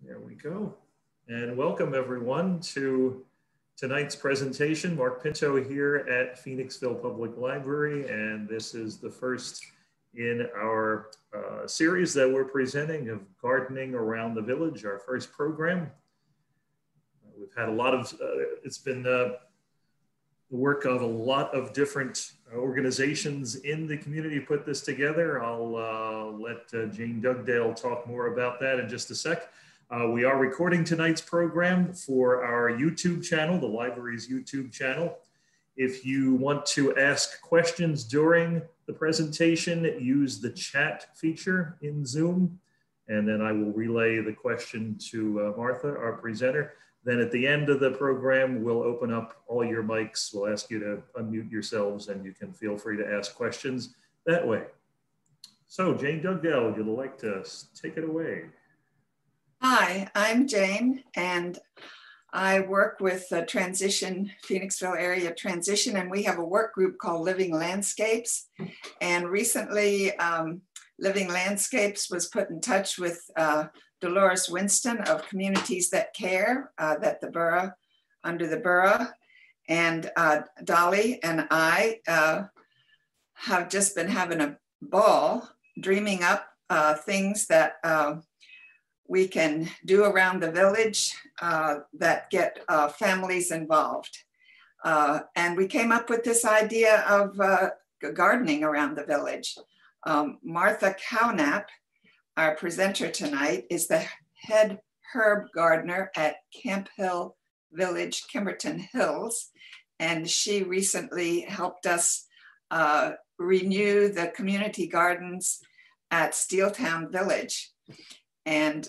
There we go. And welcome everyone to tonight's presentation. Mark Pinto here at Phoenixville Public Library, and this is the first in our series that we're presenting of Gardening Around the Village, our first program. We've had a lot of, it's been the work of a lot of different organizations in the community put this together. I'll let Jane Dugdale talk more about that in just a sec. We are recording tonight's program for our YouTube channel, the library's YouTube channel. If you want to ask questions during the presentation, use the chat feature in Zoom, and then I will relay the question to Martha, our presenter. Then at the end of the program, we'll open up all your mics. We'll ask you to unmute yourselves and you can feel free to ask questions that way. So Jane Dugdale, would you like to take it away? Hi, I'm Jane and I work with Transition, Phoenixville Area Transition, and we have a work group called Living Landscapes. And recently, Living Landscapes was put in touch with Dolores Winston of Communities That Care, that the borough, under the borough. And Dolly and I have just been having a ball dreaming up things that we can do around the village that get families involved. And we came up with this idea of gardening around the village. Martha Cownap, our presenter tonight, is the head herb gardener at Camphill Village Kimberton Hills. And she recently helped us renew the community gardens at Steeltown Village. And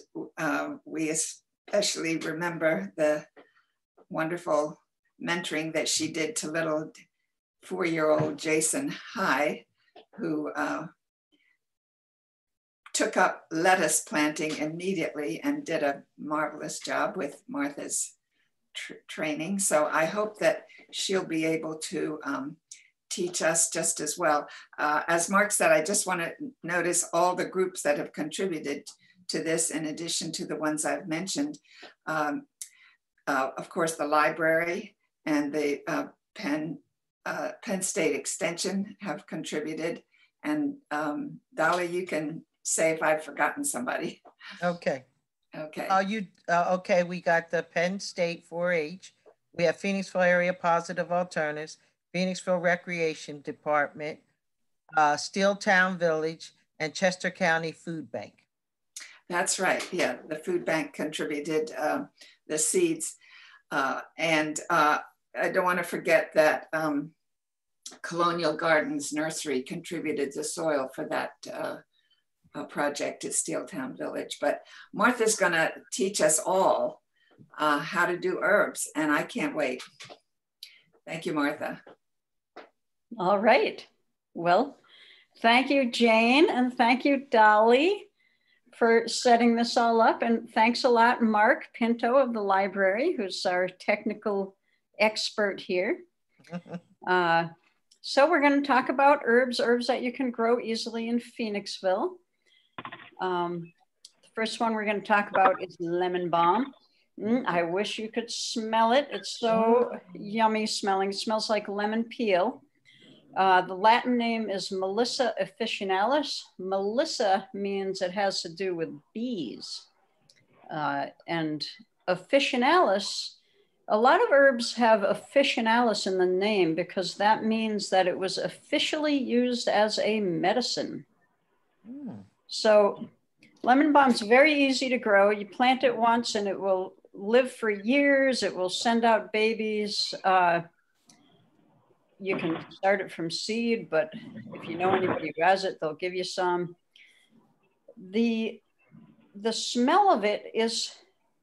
we especially remember the wonderful mentoring that she did to little 4-year-old Jason High, who took up lettuce planting immediately and did a marvelous job with Martha's training. So I hope that she'll be able to teach us just as well. As Mark said, I just want to notice all the groups that have contributed to this, in addition to the ones I've mentioned. Of course, the library and the Penn State Extension have contributed. And Dolly, you can say if I've forgotten somebody. Okay. Okay. Okay, we got the Penn State 4-H. We have Phoenixville Area Positive Alternatives, Phoenixville Recreation Department, Steeltown Village, and Chester County Food Bank. That's right. Yeah, the food bank contributed the seeds. And I don't want to forget that Colonial Gardens Nursery contributed the soil for that project at Steeltown Village. But Martha's going to teach us all how to do herbs, and I can't wait. Thank you, Martha. All right. Well, thank you, Jane, and thank you, Dolly, for setting this all up. And thanks a lot, Mark Pinto of the library, who's our technical expert here. So we're going to talk about herbs that you can grow easily in Phoenixville. The first one we're going to talk about is lemon balm. I wish you could smell it. It's so yummy smelling. It smells like lemon peel. The Latin name is Melissa officinalis. Melissa means it has to do with bees. And officinalis, a lot of herbs have officinalis in the name because that means that it was officially used as a medicine. So lemon balm is very easy to grow. You plant it once and it will live for years. It will send out babies. You can start it from seed, but if you know anybody who has it, they'll give you some. The smell of it is,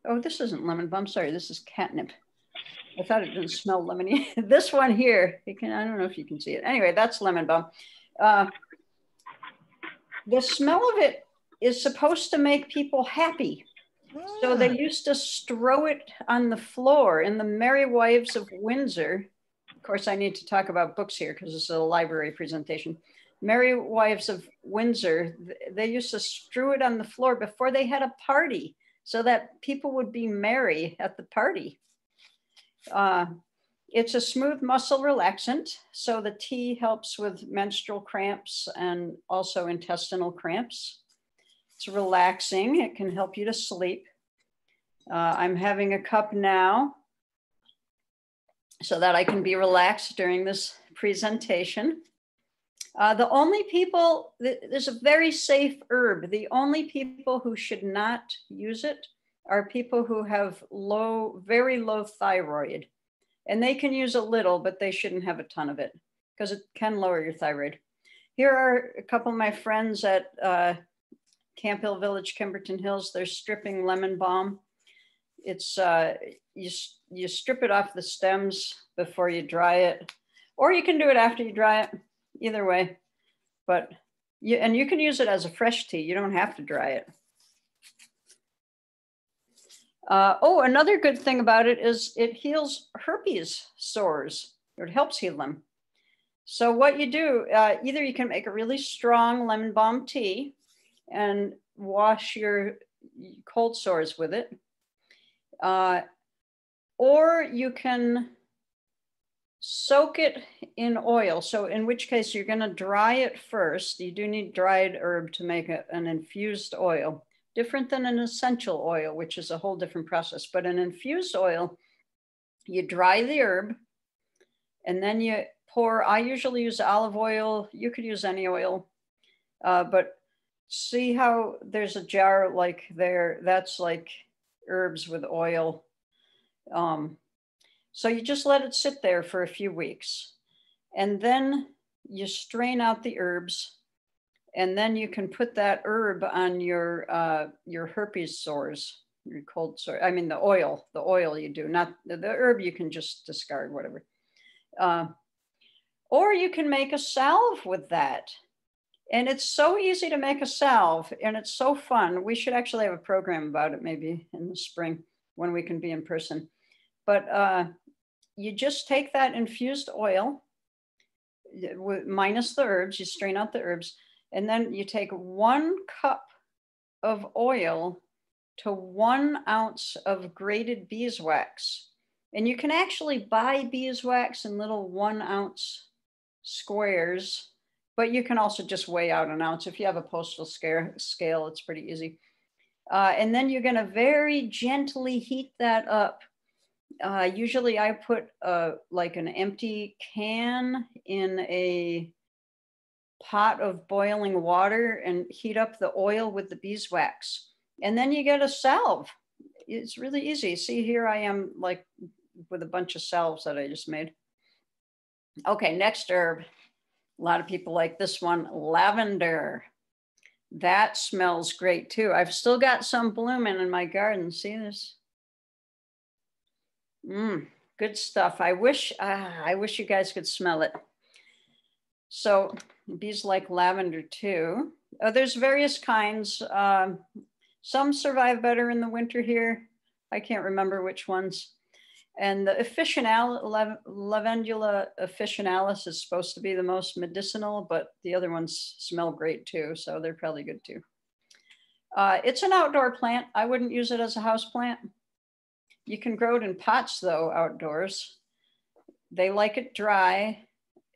oh, this isn't lemon balm, sorry, this is catnip. I thought it didn't smell lemony. This one here, I don't know if you can see it. Anyway, that's lemon balm. The smell of it is supposed to make people happy. So they used to strew it on the floor in the Merry Wives of Windsor. Of course, I need to talk about books here because this is a library presentation. Merry Wives of Windsor, they used to strew it on the floor before they had a party. so that people would be merry at the party. It's a smooth muscle relaxant. So the tea helps with menstrual cramps and also intestinal cramps. It's relaxing. It can help you to sleep. I'm having a cup now so that I can be relaxed during this presentation. The only people, there's a very safe herb. The only people who should not use it are people who have very low thyroid. And they can use a little, but they shouldn't have a ton of it because it can lower your thyroid. Here are a couple of my friends at Camphill Village Kimberton Hills. They're stripping lemon balm. It's, you strip it off the stems before you dry it, or you can do it after you dry it, either way. But you can use it as a fresh tea. You don't have to dry it. Another good thing about it is it heals herpes sores, or it helps heal them. So what you do, either you can make a really strong lemon balm tea and wash your cold sores with it, or you can soak it in oil. So in which case you're going to dry it first. You do need dried herb to make an infused oil. Different than an essential oil, which is a whole different process. But an infused oil, you dry the herb and then you pour, I usually use olive oil. You could use any oil, but see how there's a jar like there, that's like herbs with oil. So you just let it sit there for a few weeks and then you strain out the herbs. And then you can put that herb on your herpes sores, your cold sore. I mean, the oil you do, not the herb, you can just discard, whatever. Or you can make a salve with that. And it's so easy to make a salve and it's so fun. We should actually have a program about it maybe in the spring when we can be in person. But you just take that infused oil, minus the herbs, you strain out the herbs, and then you take 1 cup of oil to 1 ounce of grated beeswax. And you can actually buy beeswax in little 1 ounce squares, but you can also just weigh out 1 ounce. If you have a postal scale, it's pretty easy. And then you're gonna very gently heat that up. Usually I put like an empty can in a pot of boiling water and heat up the oil with the beeswax. And then you get a salve. It's really easy. See, here I am like with a bunch of salves that I just made. Okay, next herb. A lot of people like this one, lavender. That smells great too. I've still got some blooming in my garden. See this? Good stuff. I wish you guys could smell it. So bees like lavender too. There's various kinds. Some survive better in the winter here. I can't remember which ones. And the Lavandula officinalis is supposed to be the most medicinal, but the other ones smell great too. So they're probably good too. It's an outdoor plant. I wouldn't use it as a house plant. You can grow it in pots though, outdoors. They like it dry.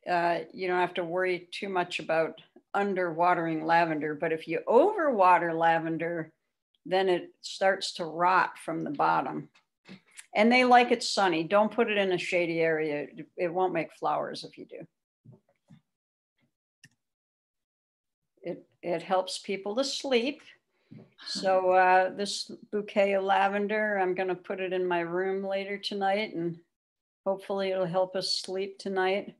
You don't have to worry too much about underwatering lavender, but if you overwater lavender, then it starts to rot from the bottom. And they like it sunny. Don't put it in a shady area. It won't make flowers if you do. It helps people to sleep. So this bouquet of lavender, I'm gonna put it in my room later tonight and hopefully it'll help us sleep tonight.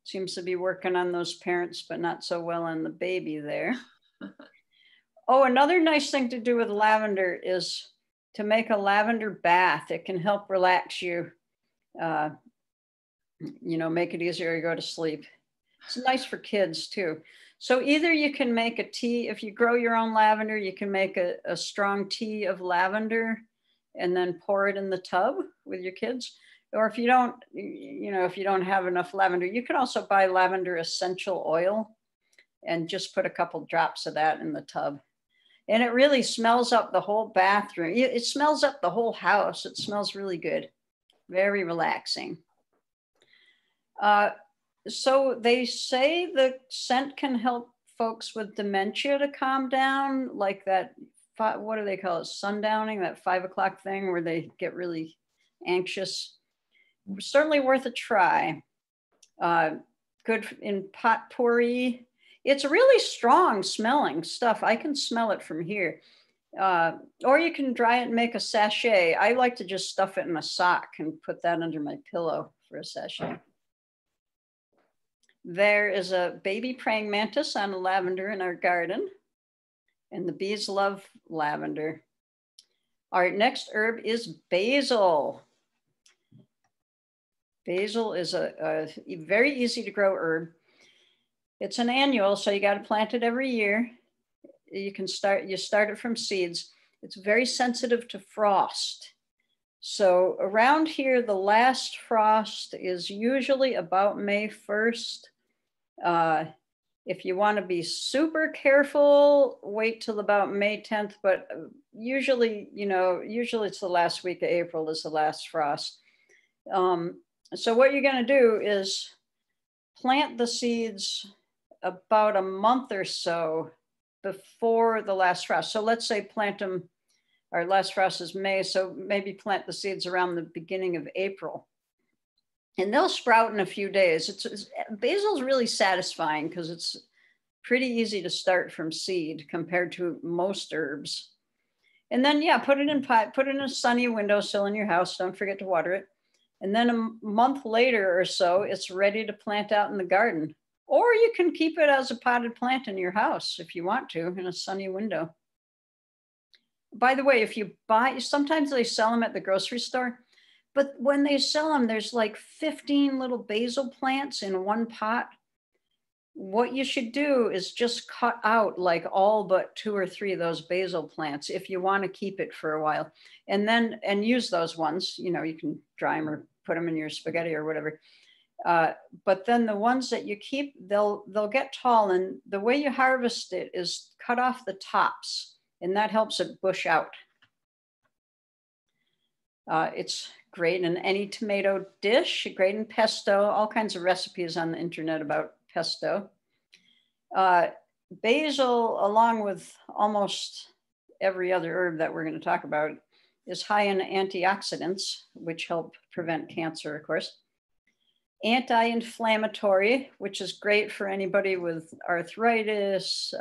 Seems to be working on those parents, but not so well on the baby there. Oh, another nice thing to do with lavender is to make a lavender bath. It can help relax you, make it easier to go to sleep. It's nice for kids too. So either you can make a tea, if you grow your own lavender, you can make a strong tea of lavender and then pour it in the tub with your kids. Or if you don't, if you don't have enough lavender, you can also buy lavender essential oil and just put a couple drops of that in the tub. And it really smells up the whole bathroom. It smells up the whole house. It smells really good. Very relaxing. So they say the scent can help folks with dementia to calm down, like that, what do they call it? Sundowning, that 5 o'clock thing where they get really anxious. Certainly worth a try. Good in potpourri. It's really strong smelling stuff. I can smell it from here. Or you can dry it and make a sachet. I like to just stuff it in a sock and put that under my pillow for a sachet. There is a baby praying mantis on a lavender in our garden, and the bees love lavender. Our next herb is basil. Basil is a very easy to grow herb. It's an annual, so you got to plant it every year. You start it from seeds. It's very sensitive to frost. So around here, the last frost is usually about May 1st. If you want to be super careful, wait till about May 10th, but usually it's the last week of April is the last frost. So what you're going to do is plant the seeds about a month or so before the last frost. So let's say plant them, our last frost is May, so maybe plant the seeds around the beginning of April. And they'll sprout in a few days. Basil's really satisfying because it's pretty easy to start from seed compared to most herbs. And then, yeah, put it in pot, put it in a sunny windowsill in your house. Don't forget to water it. And then a month later or so, it's ready to plant out in the garden. Or you can keep it as a potted plant in your house if you want to, in a sunny window. By the way, if you buy, sometimes they sell them at the grocery store. But when they sell them, there's like 15 little basil plants in one pot. What you should do is just cut out like all but 2 or 3 of those basil plants if you want to keep it for a while. And use those ones. You can dry them or put them in your spaghetti or whatever. But then the ones that you keep, they'll get tall. And the way you harvest it is cut off the tops. And that helps it bush out. It's great in any tomato dish, great in pesto, all kinds of recipes on the internet about pesto. Basil, along with almost every other herb that we're going to talk about, is high in antioxidants, which help prevent cancer, of course. Anti-inflammatory, which is great for anybody with arthritis,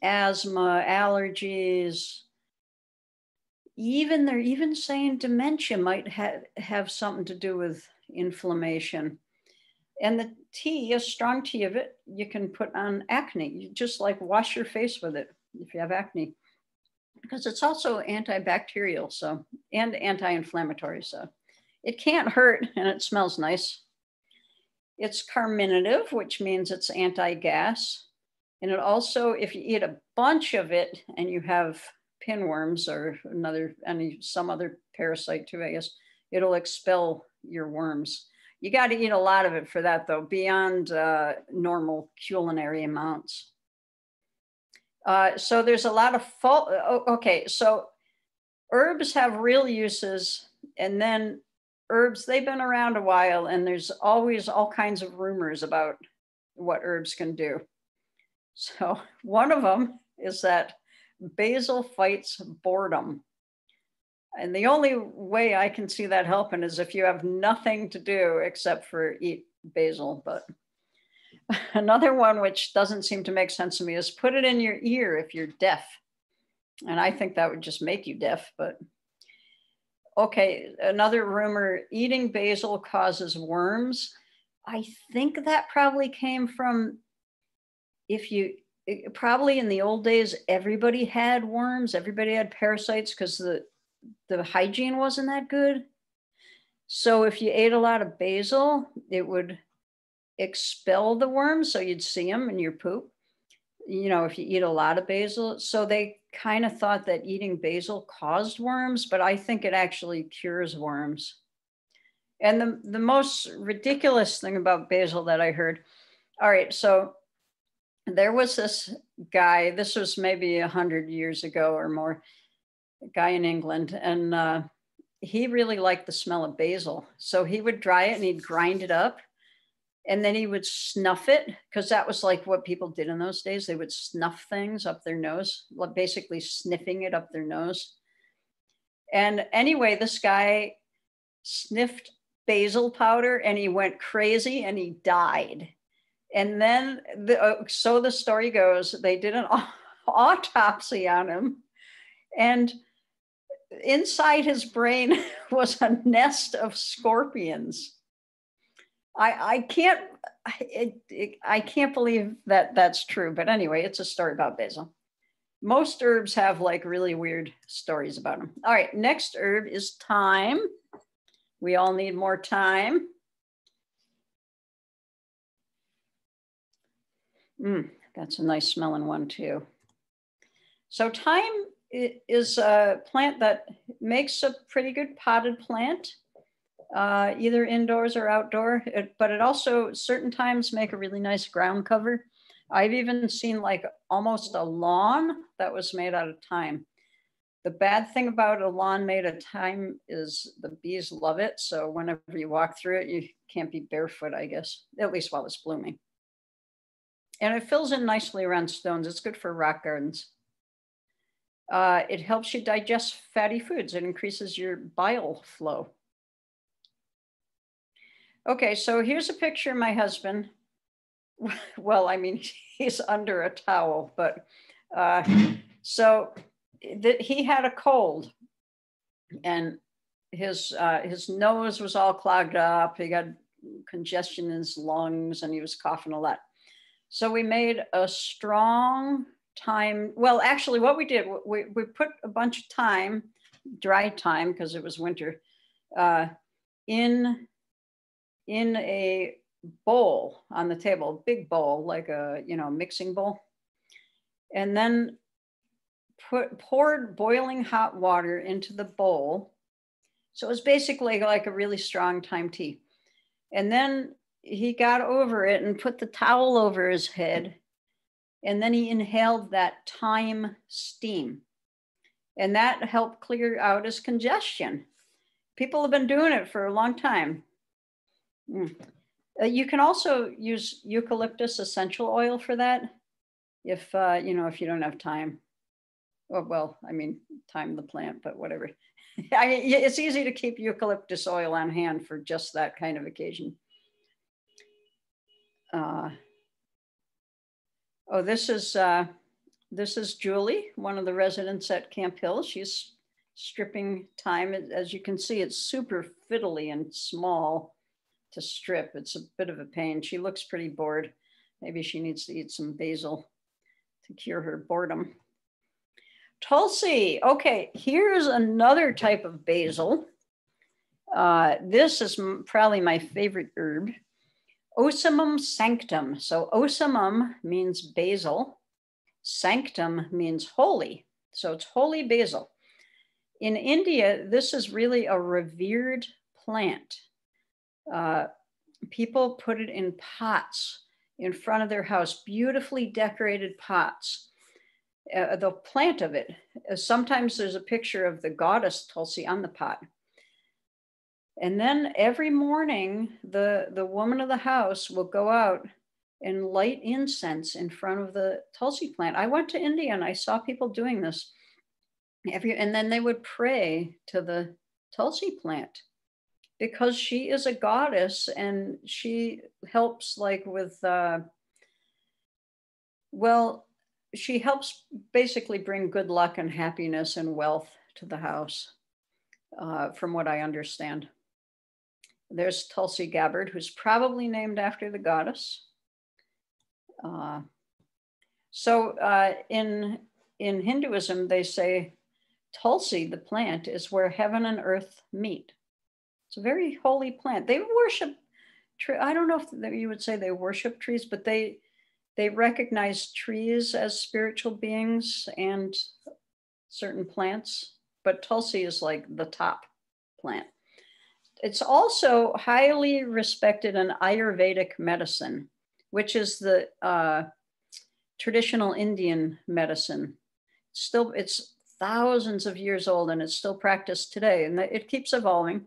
asthma, allergies. They're even saying dementia might have something to do with inflammation. And the tea, a strong tea of it, you can put on acne. You just like wash your face with it if you have acne, because it's also antibacterial, so, and anti-inflammatory, so it can't hurt and it smells nice. It's carminative, which means it's anti-gas. And it also, if you eat a bunch of it and you have pinworms or some other parasite too, I guess, it'll expel your worms. You got to eat a lot of it for that though, beyond normal culinary amounts. So there's a lot of okay, so herbs have real uses, and then herbs, they've been around a while, and there's always all kinds of rumors about what herbs can do. So one of them is that basil fights boredom. And the only way I can see that helping is if you have nothing to do except for eat basil. But another one, which doesn't seem to make sense to me, is put it in your ear if you're deaf. And I think that would just make you deaf, but okay. Another rumor, eating basil causes worms. I think that probably came from probably in the old days, everybody had worms, everybody had parasites because the hygiene wasn't that good. So if you ate a lot of basil, it would expel the worms, so you'd see them in your poop. If you eat a lot of basil. So they kind of thought that eating basil caused worms, but I think it actually cures worms. And the most ridiculous thing about basil that I heard, all right, so there was this guy, this was maybe 100 years ago or more, a guy in England, and he really liked the smell of basil. So he would dry it and he'd grind it up, and then he would snuff it, because that was like what people did in those days. They would snuff things up their nose, basically sniffing it up their nose. And anyway, this guy sniffed basil powder and he went crazy and he died. And then, so the story goes, they did an autopsy on him, and inside his brain was a nest of scorpions. I can't believe that that's true. But anyway, it's a story about basil. Most herbs have like really weird stories about them. All right, next herb is thyme. We all need more thyme. That's a nice smelling one too. So thyme is a plant that makes a pretty good potted plant, either indoors or outdoor, but it also certain times make a really nice ground cover. I've even seen like almost a lawn that was made out of thyme. The bad thing about a lawn made of thyme is the bees love it. So whenever you walk through it, you can't be barefoot, I guess, at least while it's blooming. And it fills in nicely around stones. It's good for rock gardens. It helps you digest fatty foods. It increases your bile flow. Okay, so here's a picture of my husband. Well, I mean, he's under a towel, but so he had a cold, and his nose was all clogged up. He got congestion in his lungs, and he was coughing a lot. So we made a strong thyme. Well, actually, what we did, we put a bunch of thyme, dry thyme, because it was winter, in a bowl on the table, a big bowl, like a mixing bowl, and then poured boiling hot water into the bowl. So it was basically like a really strong thyme tea. And then he got over it and put the towel over his head, and then he inhaled that thyme steam, and that helped clear out his congestion. People have been doing it for a long time. You can also use eucalyptus essential oil for that, if you don't have time. Oh, well, I mean, thyme the plant, but whatever. It's easy to keep eucalyptus oil on hand for just that kind of occasion. This is Julie, one of the residents at Camphill. She's stripping thyme. As you can see, it's super fiddly and small to strip. It's a bit of a pain. She looks pretty bored. Maybe she needs to eat some basil to cure her boredom. Tulsi. Okay, here's another type of basil. This is probably my favorite herb. Ocimum sanctum. So ocimum means basil. Sanctum means holy. So it's holy basil. In India, this is really a revered plant. People put it in pots in front of their house, beautifully decorated pots. The plant of it, sometimes there's a picture of the goddess Tulsi on the pot. And then every morning, the woman of the house will go out and light incense in front of the Tulsi plant. I went to India and I saw people doing this. And then they would pray to the Tulsi plant, because she is a goddess and she helps like with, she helps basically bring good luck and happiness and wealth to the house, from what I understand. There's Tulsi Gabbard, who's probably named after the goddess. In Hinduism, they say Tulsi, the plant, is where heaven and earth meet. It's a very holy plant. They worship, I don't know if you would say they worship trees, but they recognize trees as spiritual beings and certain plants, but Tulsi is like the top plant. It's also highly respected in Ayurvedic medicine, which is the traditional Indian medicine. Still, it's thousands of years old and it's still practiced today, and it keeps evolving.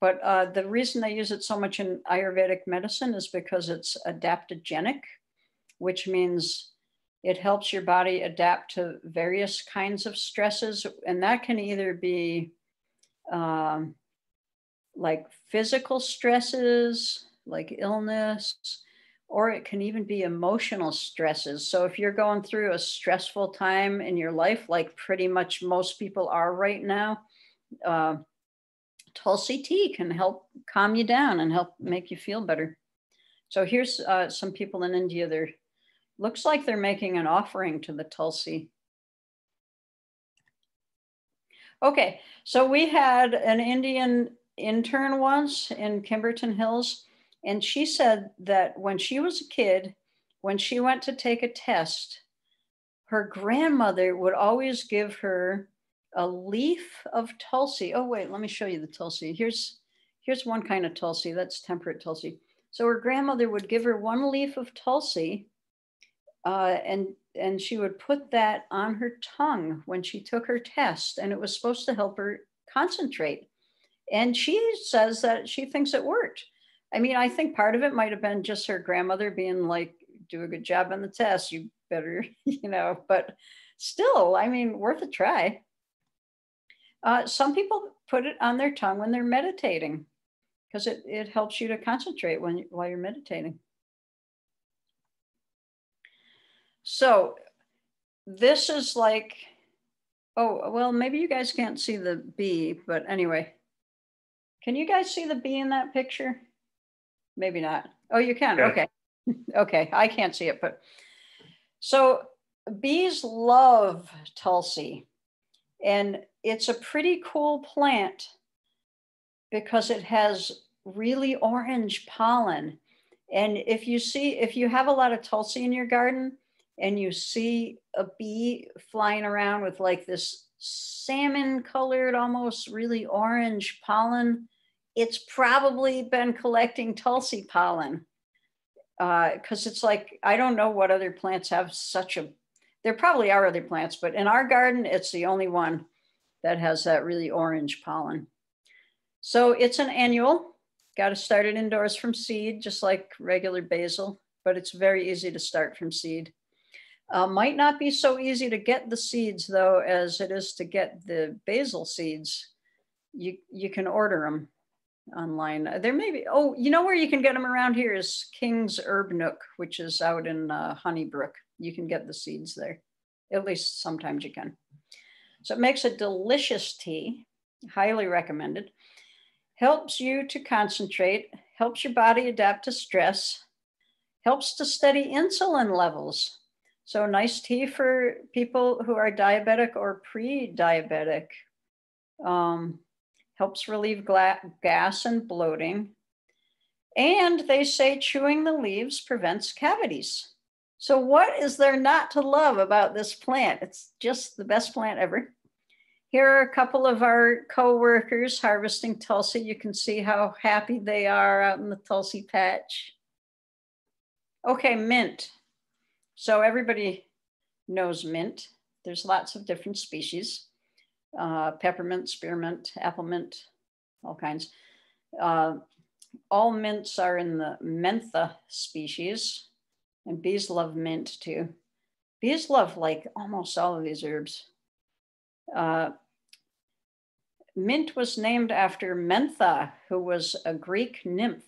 But the reason they use it so much in Ayurvedic medicine is because it's adaptogenic, which means it helps your body adapt to various kinds of stresses. And that can either be like physical stresses, like illness, or it can even be emotional stresses. So if you're going through a stressful time in your life, like pretty much most people are right now, Tulsi tea can help calm you down and help make you feel better. So here's some people in India. Looks like they're making an offering to the Tulsi. Okay, so we had an Indian intern once in Kimberton Hills, and she said that when she was a kid, when she went to take a test, her grandmother would always give her a leaf of Tulsi. Oh, wait, let me show you the Tulsi. Here's one kind of Tulsi, that's temperate Tulsi. So her grandmother would give her one leaf of Tulsi, and she would put that on her tongue when she took her test, and it was supposed to help her concentrate. And she says that she thinks it worked. I mean, I think part of it might have been just her grandmother being like, do a good job on the test, you better, you know, but still, I mean, worth a try. Some people put it on their tongue when they're meditating because it helps you to concentrate while you're meditating. So this is like, oh, well, maybe you guys can't see the bee, but anyway, can you guys see the bee in that picture? Maybe not. Oh, you can. Yeah. Okay. Okay. I can't see it, but so bees love Tulsi, and it's a pretty cool plant because it has really orange pollen. And if you have a lot of Tulsi in your garden and you see a bee flying around with like this salmon colored, almost really orange pollen, it's probably been collecting Tulsi pollen. Because it's like, I don't know what other plants have there probably are other plants, but in our garden, it's the only one that has that really orange pollen. So it's an annual, got to start it indoors from seed, just like regular basil, but it's very easy to start from seed. Might not be so easy to get the seeds though, as it is to get the basil seeds. You can order them online. There may be, oh, you know where you can get them around here is King's Herb Nook, which is out in Honeybrook. You can get the seeds there. At least sometimes you can. So it makes a delicious tea, highly recommended. Helps you to concentrate, helps your body adapt to stress, helps to steady insulin levels. So nice tea for people who are diabetic or pre-diabetic. Helps relieve gas and bloating. And they say chewing the leaves prevents cavities. So what is there not to love about this plant? It's just the best plant ever. Here are a couple of our co-workers harvesting Tulsi. You can see how happy they are out in the Tulsi patch. Okay, mint. So everybody knows mint. There's lots of different species. Peppermint, spearmint, apple mint, all kinds. All mints are in the Menthe species, and bees love mint too. Bees love like almost all of these herbs. Mint was named after Menthe, who was a Greek nymph.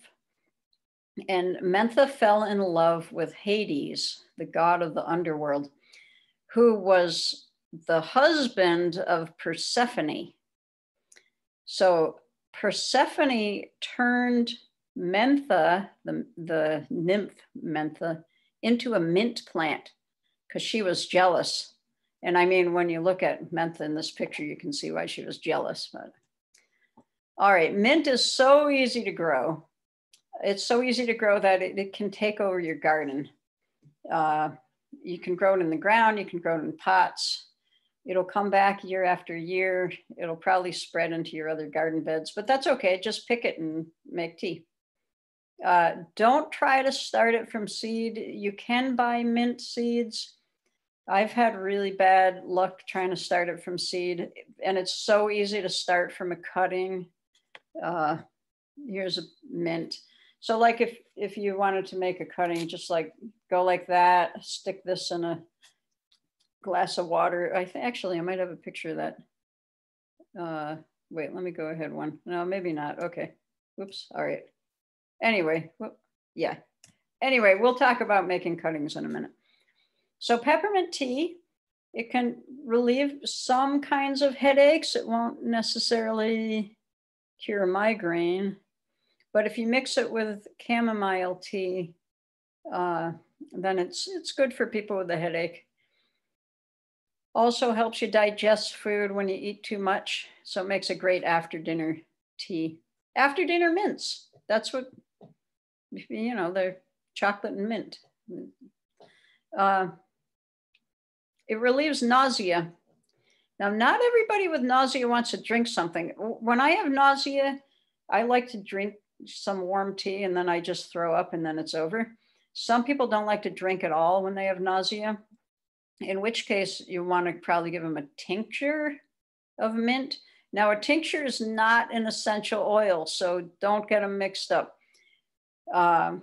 And Menthe fell in love with Hades, the god of the underworld, who was the husband of Persephone. So Persephone turned Menthe, the nymph Menthe, into a mint plant because she was jealous. And I mean, when you look at Menthe in this picture, you can see why she was jealous. But all right, mint is so easy to grow. It's so easy to grow that it can take over your garden. You can grow it in the ground, you can grow it in pots. It'll come back year after year. It'll probably spread into your other garden beds, but that's okay. Just pick it and make tea. Don't try to start it from seed. You can buy mint seeds. I've had really bad luck trying to start it from seed, and it's so easy to start from a cutting. Here's a mint. So like if you wanted to make a cutting, just like go like that, stick this in a glass of water. Actually, I might have a picture of that. Wait, let me go ahead one. No, maybe not. Okay. Oops. All right. Anyway, yeah. Anyway, we'll talk about making cuttings in a minute. So peppermint tea, it can relieve some kinds of headaches. It won't necessarily cure migraine, but if you mix it with chamomile tea, then it's good for people with a headache. Also helps you digest food when you eat too much. So it makes a great after dinner tea. After dinner mints. That's what, you know, they're chocolate and mint. It relieves nausea. Now, not everybody with nausea wants to drink something. When I have nausea, I like to drink some warm tea and then I just throw up and then it's over. Some people don't like to drink at all when they have nausea, in which case you want to probably give them a tincture of mint. Now, a tincture is not an essential oil, so don't get them mixed up. All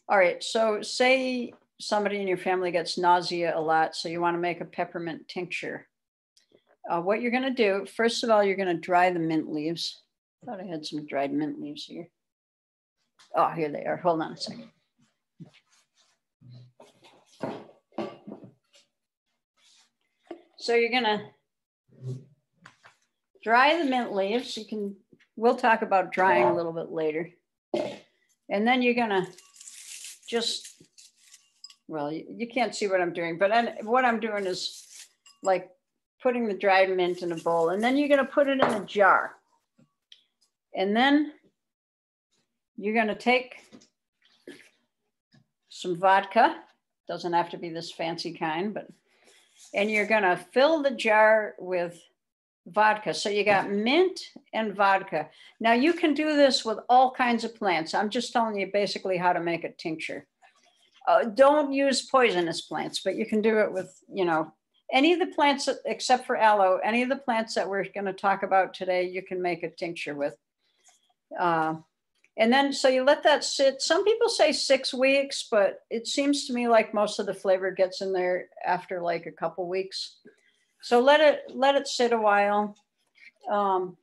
right, so say somebody in your family gets nausea a lot, so you want to make a peppermint tincture. What you're going to do, first of all, you're going to dry the mint leaves. I thought I had some dried mint leaves here. Oh, here they are. Hold on a second. So you're going to dry the mint leaves. We'll talk about drying a little bit later. And then you're going to just, well, you can't see what I'm doing, but what I'm doing is like putting the dried mint in a bowl, and then you're going to put it in a jar. And then you're going to take some vodka. Doesn't have to be this fancy kind, and you're going to fill the jar with vodka. So you got mint and vodka. Now you can do this with all kinds of plants. I'm just telling you basically how to make a tincture. Don't use poisonous plants, but you can do it with, you know, any of the plants except for aloe, any of the plants that we're going to talk about today, you can make a tincture with. And then, so you let that sit. Some people say 6 weeks, but it seems to me like most of the flavor gets in there after like a couple weeks. So let it sit a while. And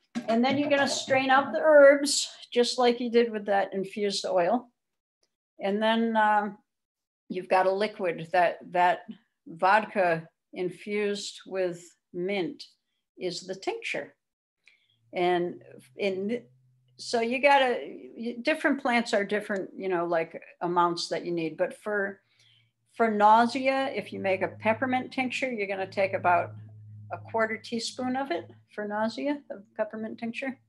then you're going to strain out the herbs, just like you did with that infused oil. And then you've got a liquid that vodka infused with mint is the tincture. And so you gotta, different plants are different, you know, like amounts that you need. But for nausea, if you make a peppermint tincture, you're gonna take about a 1/4 teaspoon of it for nausea, of peppermint tincture,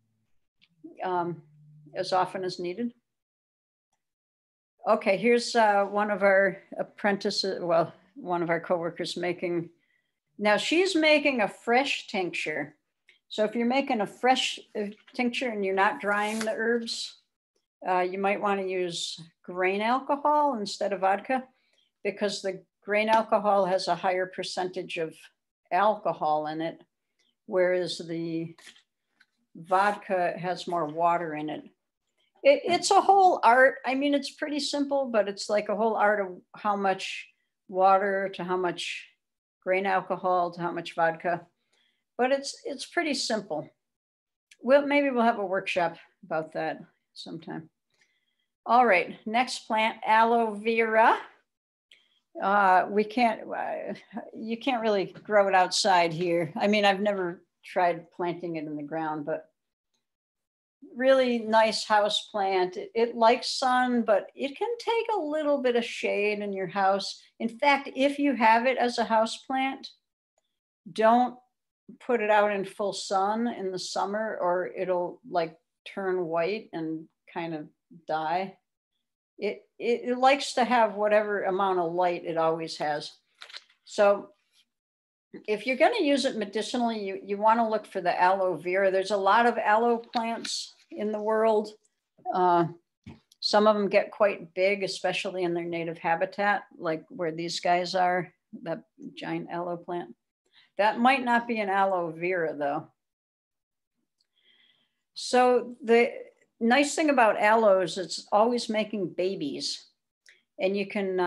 as often as needed. Okay, here's one of our apprentices, well, one of our coworkers making, now she's making a fresh tincture. So if you're making a fresh tincture and you're not drying the herbs, you might want to use grain alcohol instead of vodka, because the grain alcohol has a higher percentage of alcohol in it, whereas the vodka has more water in it. It's a whole art. I mean, it's pretty simple, but it's like a whole art of how much water to how much grain alcohol to how much vodka. But it's pretty simple. Maybe we'll have a workshop about that sometime. All right, next plant, aloe vera. You can't really grow it outside here. I mean, I've never tried planting it in the ground, but really nice house plant. It likes sun, but it can take a little bit of shade in your house. In fact, if you have it as a house plant, don't put it out in full sun in the summer, or it'll like turn white and kind of die. It likes to have whatever amount of light it always has. So if you're going to use it medicinally, you want to look for the aloe vera. There's a lot of aloe plants in the world. Some of them get quite big, especially in their native habitat, like where these guys are, that giant aloe plant. That might not be an aloe vera though. So the nice thing about aloe is it's always making babies, and you can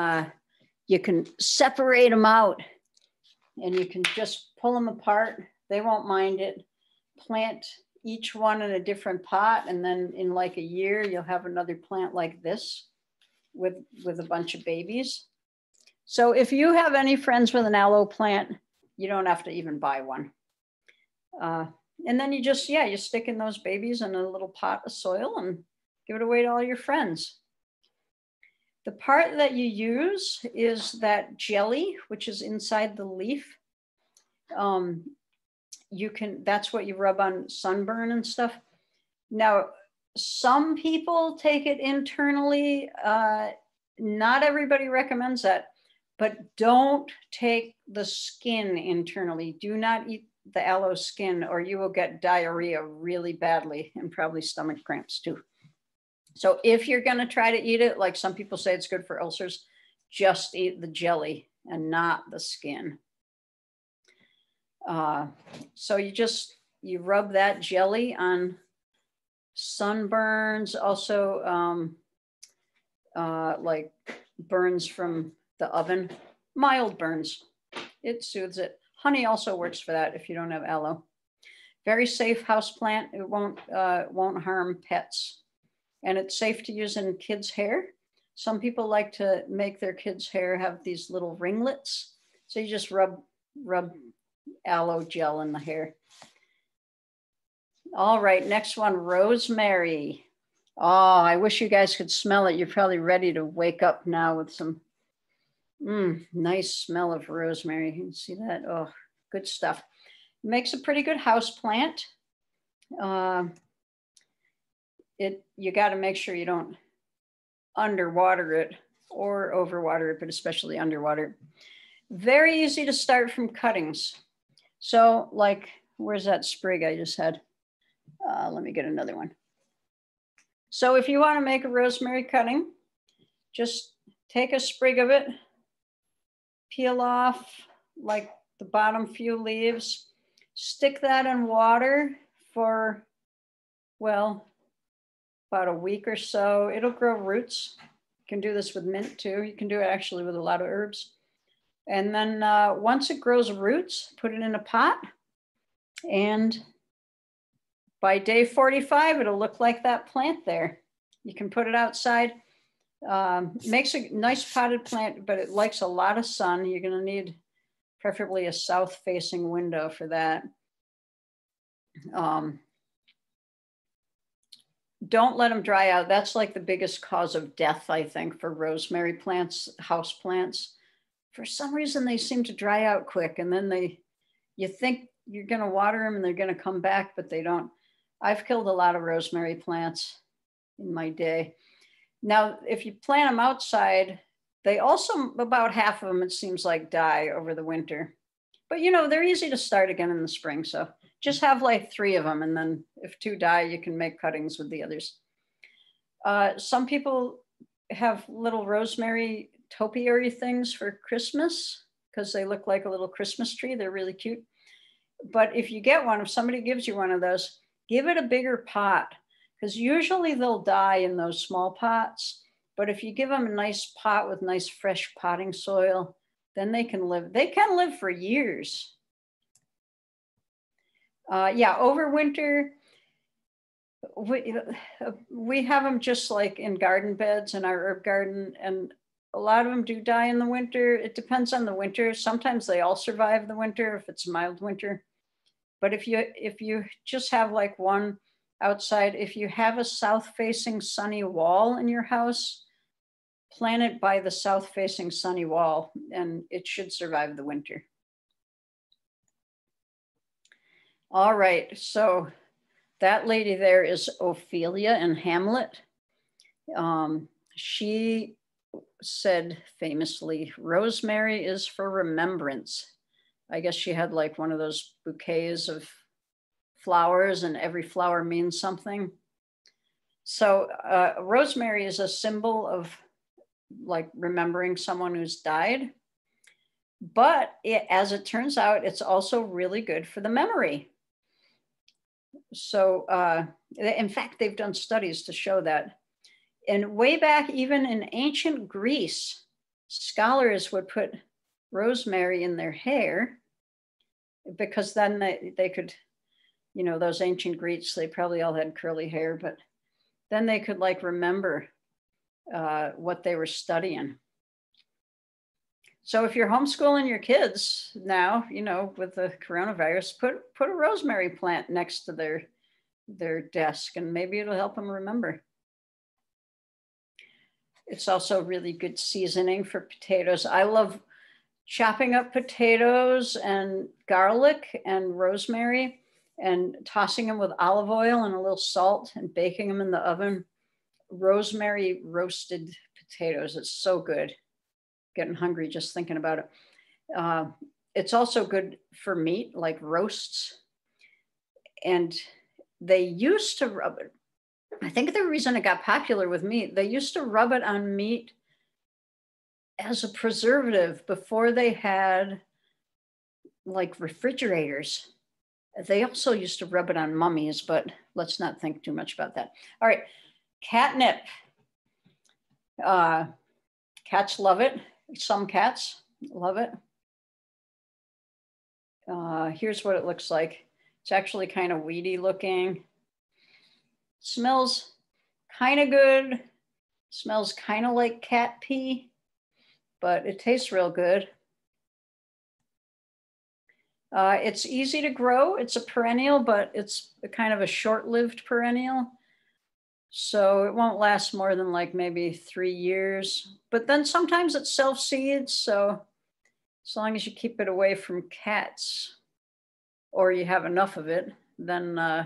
separate them out and you can just pull them apart. They won't mind it. Plant each one in a different pot, and then in like a year, you'll have another plant like this with a bunch of babies. So if you have any friends with an aloe plant, you don't have to even buy one. And then you just, you stick in those babies in a little pot of soil and give it away to all your friends. The part that you use is that jelly, which is inside the leaf. That's what you rub on sunburn and stuff. Now, some people take it internally. Not everybody recommends that, but don't take the skin internally. Do not eat the aloe skin, or you will get diarrhea really badly and probably stomach cramps too. So if you're going to try to eat it, like some people say it's good for ulcers, just eat the jelly and not the skin. So you rub that jelly on sunburns, also like burns from the oven, mild burns. It soothes it. Honey also works for that if you don't have aloe. Very safe house plant. It won't harm pets. And it's safe to use in kids' hair. Some people like to make their kids' hair have these little ringlets. So you just rub aloe gel in the hair. All right, next one, rosemary. Oh, I wish you guys could smell it. You're probably ready to wake up now with some nice smell of rosemary. You can see that. Oh, good stuff. It makes a pretty good house plant. You got to make sure you don't underwater it or overwater it, but especially underwater. Very easy to start from cuttings. So like, where's that sprig I just had? Let me get another one. So if you want to make a rosemary cutting, just take a sprig of it, peel off like the bottom few leaves, stick that in water for, well, about a week or so. It'll grow roots. You can do this with mint too. You can do it actually with a lot of herbs. And then once it grows roots, put it in a pot. And by day 45, it'll look like that plant there. You can put it outside. Makes a nice potted plant, but it likes a lot of sun. You're going to need preferably a south-facing window for that. Don't let them dry out. That's like the biggest cause of death, I think, for rosemary plants, house plants. For some reason, they seem to dry out quick, and then you think you're going to water them and they're going to come back, but they don't. I've killed a lot of rosemary plants in my day. Now, if you plant them outside, they also, about half of them, it seems like, die over the winter. But, you know, they're easy to start again in the spring. So just have like 3 of them. And then if 2 die, you can make cuttings with the others. Some people have little rosemary topiary things for Christmas because they look like a little Christmas tree. They're really cute. But if you get one, if somebody gives you one of those, give it a bigger pot, because usually they'll die in those small pots. But if you give them a nice pot with nice fresh potting soil, then they can live. They can live for years. Over winter, we have them just like in garden beds in our herb garden, and a lot of them do die in the winter. It depends on the winter. Sometimes they all survive the winter if it's a mild winter. But if you just have like one outside, if you have a south-facing sunny wall in your house, plant it by the south-facing sunny wall, and it should survive the winter. All right, so that lady there is Ophelia in Hamlet. She said famously, rosemary is for remembrance. I guess she had like one of those bouquets of flowers and every flower means something. So rosemary is a symbol of like remembering someone who's died. But as it turns out, it's also really good for the memory. So in fact, they've done studies to show that. And way back, even in ancient Greece, scholars would put rosemary in their hair because then they could, you know, those ancient Greeks, they probably all had curly hair, but then they could like remember what they were studying. So if you're homeschooling your kids now, you know, with the coronavirus, put a rosemary plant next to their desk and maybe it'll help them remember. It's also really good seasoning for potatoes. I love chopping up potatoes and garlic and rosemary and tossing them with olive oil and a little salt and baking them in the oven. Rosemary roasted potatoes. It's so good. Getting hungry just thinking about it. It's also good for meat, like roasts. And they used to rub it. I think the reason it got popular with meat, they used to rub it on meat as a preservative before they had like refrigerators. They also used to rub it on mummies, but let's not think too much about that. All right, catnip. Cats love it. Some cats love it. Here's what it looks like. It's actually kind of weedy looking. Smells kind of good. Smells kind of like cat pee, but it tastes real good. It's easy to grow. It's a perennial, but it's a kind of a short-lived perennial. So it won't last more than like maybe 3 years, but then sometimes it self-seeds. So as long as you keep it away from cats or you have enough of it, then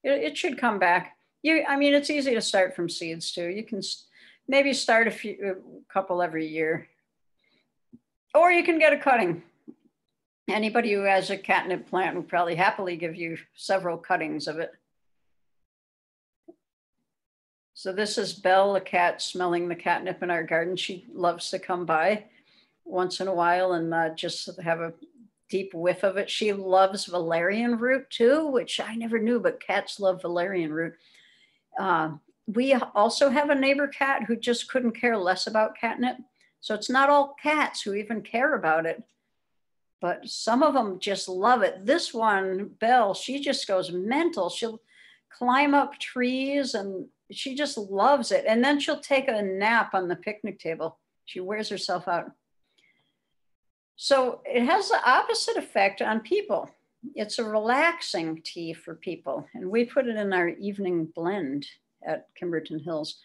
it should come back. I mean, it's easy to start from seeds too. You can maybe start a couple every year, or you can get a cutting. Anybody who has a catnip plant will probably happily give you several cuttings of it. So this is Belle, a cat smelling the catnip in our garden. She loves to come by once in a while and just have a deep whiff of it. She loves valerian root too, which I never knew, but cats love valerian root. We also have a neighbor cat who just couldn't care less about catnip. So it's not all cats who even care about it, but some of them just love it. This one, Belle, she just goes mental. She'll climb up trees and she just loves it. And then she'll take a nap on the picnic table. She wears herself out. So it has the opposite effect on people. It's a relaxing tea for people. And we put it in our evening blend at Kimberton Hills.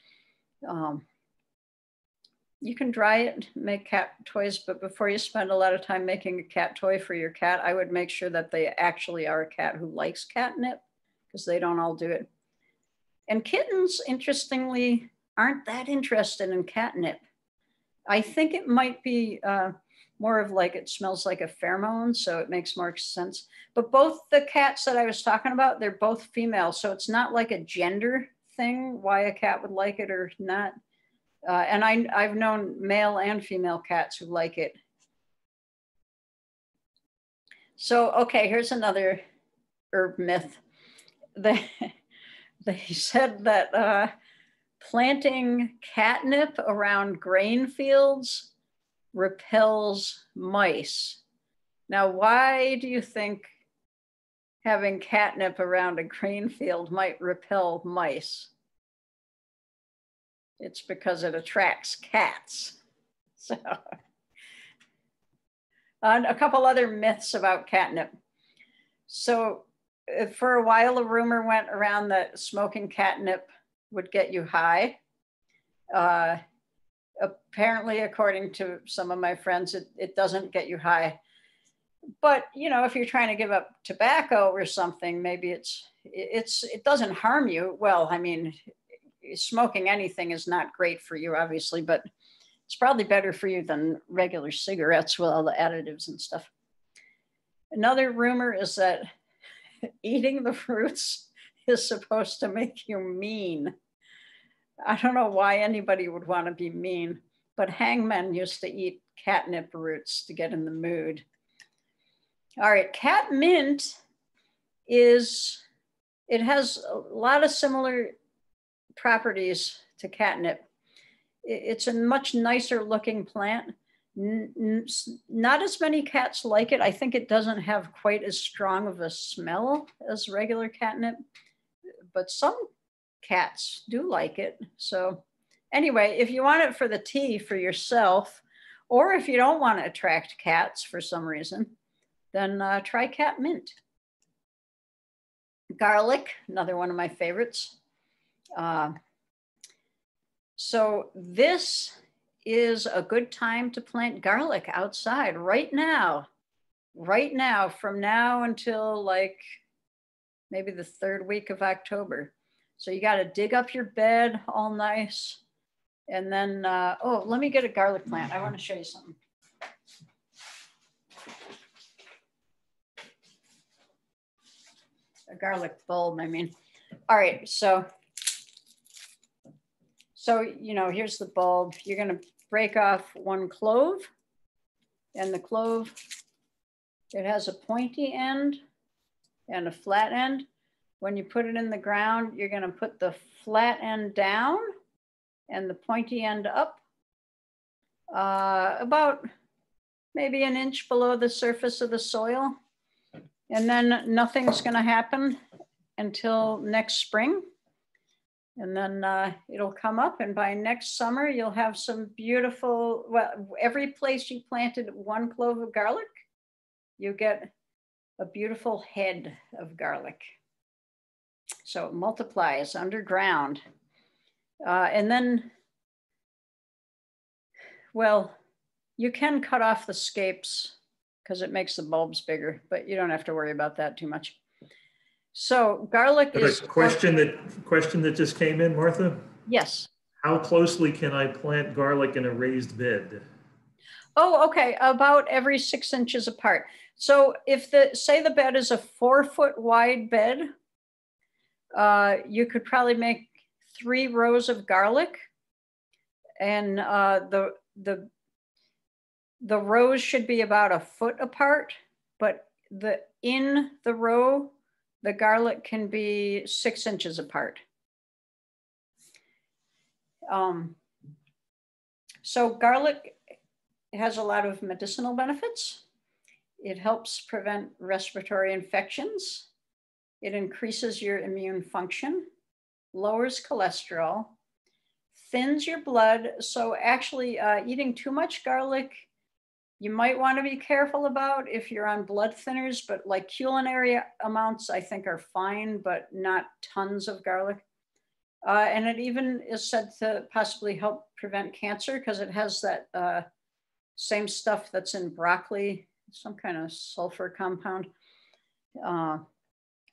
You can dry it, make cat toys, but before you spend a lot of time making a cat toy for your cat, I would make sure that they actually are a cat who likes catnip, because they don't all do it. And kittens, interestingly, aren't that interested in catnip. I think it might be more of like, it smells like a pheromone, so it makes more sense. But both the cats that I was talking about, they're both female, so it's not like a gender thing, why a cat would like it or not. And I've known male and female cats who like it. So, okay, here's another herb myth. They said that planting catnip around grain fields repels mice. Now, why do you think having catnip around a grain field might repel mice? It's because it attracts cats. So, a couple other myths about catnip. So, for a while, a rumor went around that smoking catnip would get you high. Apparently, according to some of my friends, it doesn't get you high. But, you know, if you're trying to give up tobacco or something, maybe it doesn't harm you. Well, I mean, smoking anything is not great for you, obviously, but it's probably better for you than regular cigarettes with all the additives and stuff. Another rumor is that eating the fruits is supposed to make you mean. I don't know why anybody would want to be mean, but hangmen used to eat catnip roots to get in the mood. All right, catmint is, it has a lot of similar properties to catnip. It's a much nicer looking plant. Not as many cats like it. I think it doesn't have quite as strong of a smell as regular catnip, but some cats do like it. So anyway, if you want it for the tea for yourself, or if you don't want to attract cats for some reason, then try catmint. Garlic, another one of my favorites. So this is a good time to plant garlic outside right now, from now until like maybe the 3rd week of October. So you got to dig up your bed all nice. And then, oh, let me get a garlic plant. I want to show you something. A garlic bulb, I mean. All right, so you know, here's the bulb. You're going to break off one clove, and the clove, it has a pointy end and a flat end. When you put it in the ground, you're going to put the flat end down and the pointy end up, about maybe an inch below the surface of the soil. And then nothing's going to happen until next spring. And then it'll come up, and by next summer, you'll have some beautiful, well, every place you planted one clove of garlic, you get a beautiful head of garlic. So it multiplies underground. And then, well, you can cut off the scapes because it makes the bulbs bigger, but you don't have to worry about that too much. So garlic is— question that just came in, Martha? Yes. How closely can I plant garlic in a raised bed? Oh, okay, about every 6 inches apart. So if say the bed is a 4-foot wide bed, you could probably make 3 rows of garlic, and the rows should be about a foot apart, but in the row, the garlic can be 6 inches apart. So garlic has a lot of medicinal benefits. It helps prevent respiratory infections. It increases your immune function, lowers cholesterol, thins your blood. So actually eating too much garlic, you might want to be careful about if you're on blood thinners, but like culinary amounts, I think are fine, but not tons of garlic. And it even is said to possibly help prevent cancer because it has that same stuff that's in broccoli, some kind of sulfur compound.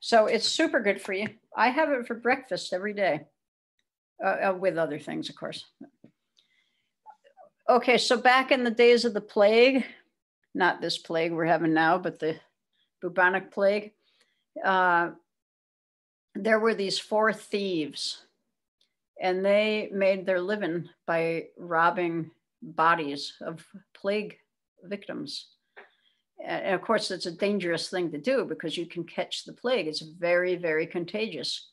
So it's super good for you. I have it for breakfast every day, with other things, of course. Okay, so back in the days of the plague, not this plague we're having now, but the bubonic plague, there were these 4 thieves, and they made their living by robbing bodies of plague victims. And of course, it's a dangerous thing to do because you can catch the plague. It's very, very contagious.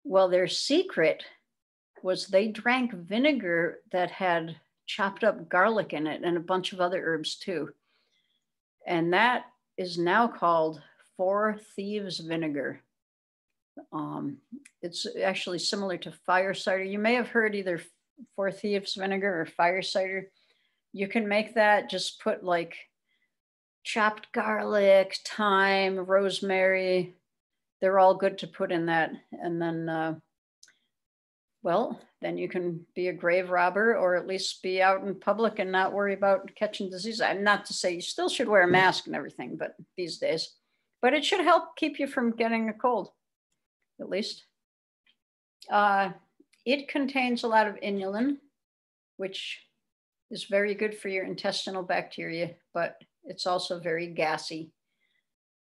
Well, their secret was they drank vinegar that had chopped up garlic in it and a bunch of other herbs too. And that is now called 4 Thieves vinegar. It's actually similar to fire cider. You may have heard either 4 Thieves vinegar or fire cider. You can make that, just put like chopped garlic, thyme, rosemary. They're all good to put in that. And then, well, then you can be a grave robber, or at least be out in public and not worry about catching disease. Not to say you still should wear a mask and everything, but these days, but it should help keep you from getting a cold, at least. It contains a lot of inulin, which is very good for your intestinal bacteria, but it's also very gassy.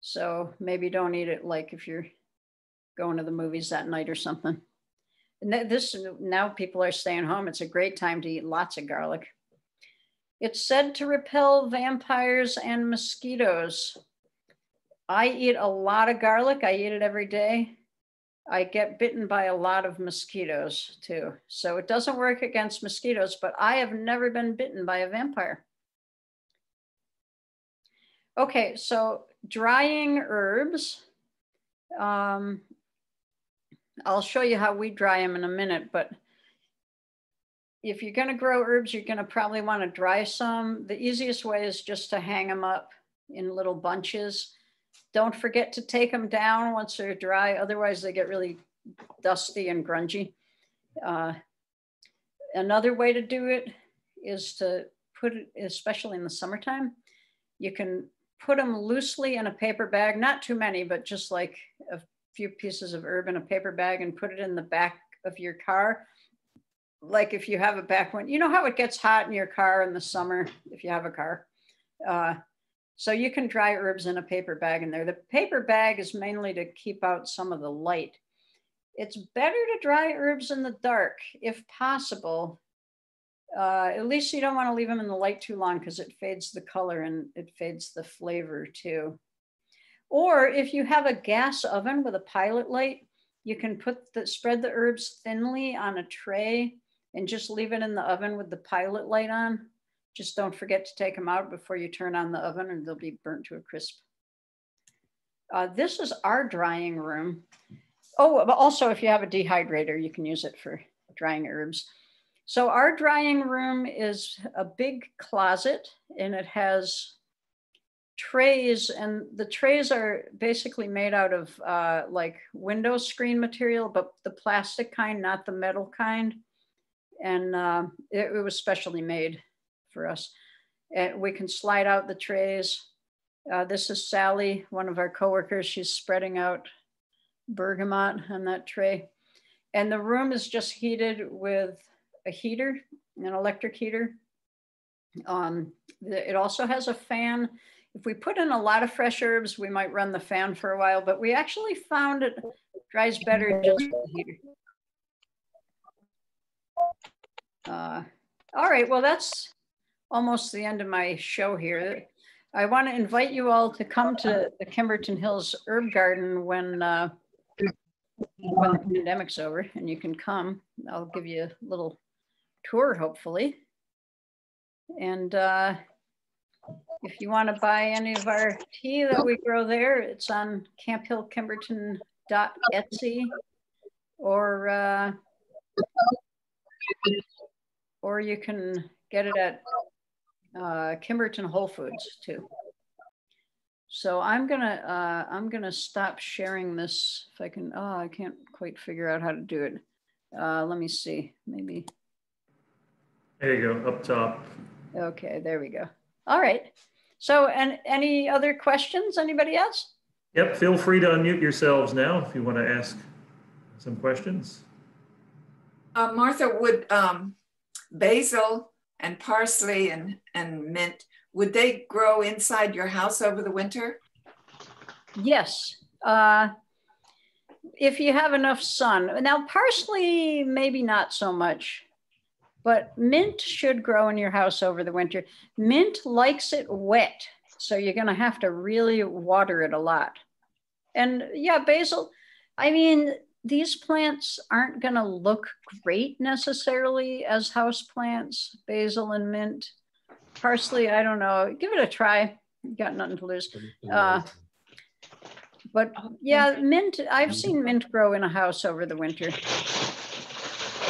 So maybe don't eat it like if you're going to the movies that night or something. Now people are staying home. It's a great time to eat lots of garlic. It's said to repel vampires and mosquitoes. I eat a lot of garlic. I eat it every day. I get bitten by a lot of mosquitoes too. So it doesn't work against mosquitoes, but I have never been bitten by a vampire. Okay, so drying herbs. I'll show you how we dry them in a minute, but if you're going to grow herbs, you're going to probably want to dry some. The easiest way is just to hang them up in little bunches. Don't forget to take them down once they're dry. Otherwise, they get really dusty and grungy. Another way to do it is to put it, especially in the summertime, you can put them loosely in a paper bag, not too many, but just like a few pieces of herb in a paper bag and put it in the back of your car. Like if you have a back one, you know how it gets hot in your car in the summer, if you have a car. So you can dry herbs in a paper bag in there. The paper bag is mainly to keep out some of the light. It's better to dry herbs in the dark if possible. At least you don't want to leave them in the light too long because it fades the color and it fades the flavor too. Or if you have a gas oven with a pilot light, you can spread the herbs thinly on a tray and just leave it in the oven with the pilot light on. Just don't forget to take them out before you turn on the oven or they'll be burnt to a crisp. This is our drying room. Oh, but also if you have a dehydrator, you can use it for drying herbs. So our drying room is a big closet and it has trays, and the trays are basically made out of like window screen material, but the plastic kind, not the metal kind. And it was specially made for us. And we can slide out the trays. This is Sally, one of our coworkers. She's spreading out bergamot on that tray. And the room is just heated with a heater, an electric heater. It also has a fan. If we put in a lot of fresh herbs, we might run the fan for a while, but we actually found it dries better just with the heater. All right, well, that's almost the end of my show here. I want to invite you all to come to the Kimberton Hills Herb Garden when the pandemic's over, and you can come. I'll give you a little tour, hopefully. And if you want to buy any of our tea that we grow there, it's on camphillkimberton.etsy or you can get it at Kimberton Whole Foods too. So I'm gonna stop sharing this if I can. Oh, I can't quite figure out how to do it. Let me see, maybe. There you go, up top. Okay, there we go. All right. So, and any other questions? Anybody else? Yep, feel free to unmute yourselves now if you want to ask some questions. Martha, would basil and parsley and mint, would they grow inside your house over the winter? Yes. If you have enough sun. Now, parsley, maybe not so much, but mint should grow in your house over the winter. Mint likes it wet, so you're going to have to really water it a lot. And yeah, basil, I mean, these plants aren't going to look great necessarily as house plants, basil and mint. Parsley, I don't know. Give it a try. You got nothing to lose. But yeah, mint, I've seen mint grow in a house over the winter.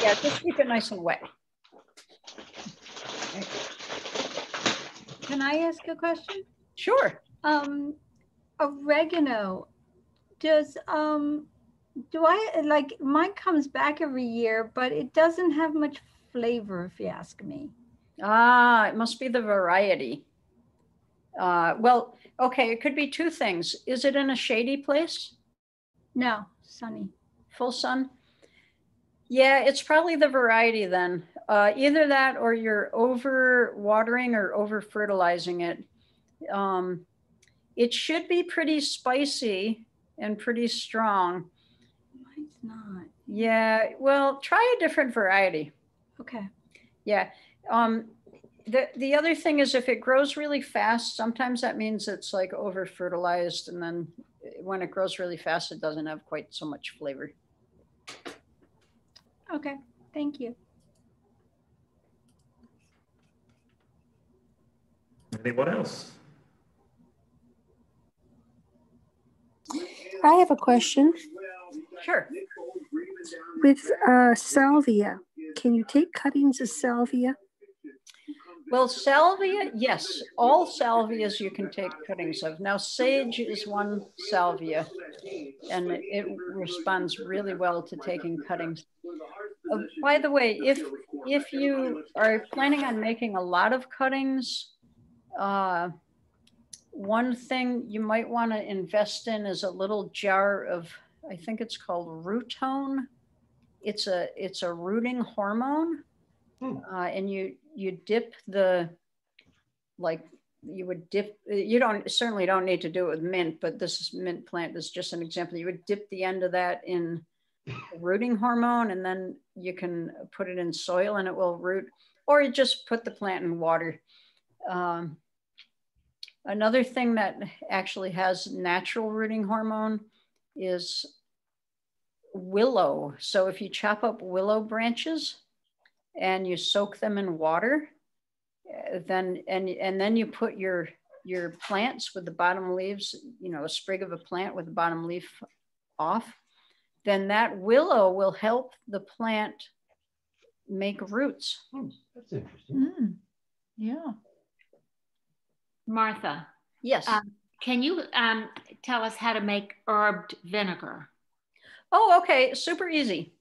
Yeah, just keep it nice and wet. Can I ask a question? Sure. Oregano, do I, like, mine comes back every year, but it doesn't have much flavor, if you ask me. Ah, it must be the variety. Well, okay, it could be two things. Is it in a shady place? No, sunny. Full sun? Yeah, it's probably the variety then. Either that or you're over watering or over fertilizing it. It should be pretty spicy and pretty strong. Mine's not. Yeah, well, try a different variety. Okay. Yeah. The other thing is if it grows really fast, sometimes that means it's like over fertilized. And then when it grows really fast, it doesn't have quite so much flavor. Okay, thank you. Anyone else? I have a question. Sure. With salvia, can you take cuttings of salvia? Well, salvia, yes, all salvias you can take cuttings of. Now, sage is one salvia, and it responds really well to taking cuttings. By the way, if you are planning on making a lot of cuttings, one thing you might want to invest in is a little jar of, I think it's called Rootone. It's a rooting hormone, and you dip the, like you would dip, you certainly don't need to do it with mint, but this mint plant is just an example. You would dip the end of that in rooting hormone, and then you can put it in soil and it will root, or you just put the plant in water. Another thing that actually has natural rooting hormone is willow. So if you chop up willow branches and you soak them in water, then you put your plants with the bottom leaves, a sprig of a plant with the bottom leaf off, then that willow will help the plant make roots. That's interesting. Yeah. Martha. Yes. Can you tell us how to make herbed vinegar? Oh, okay. Super easy.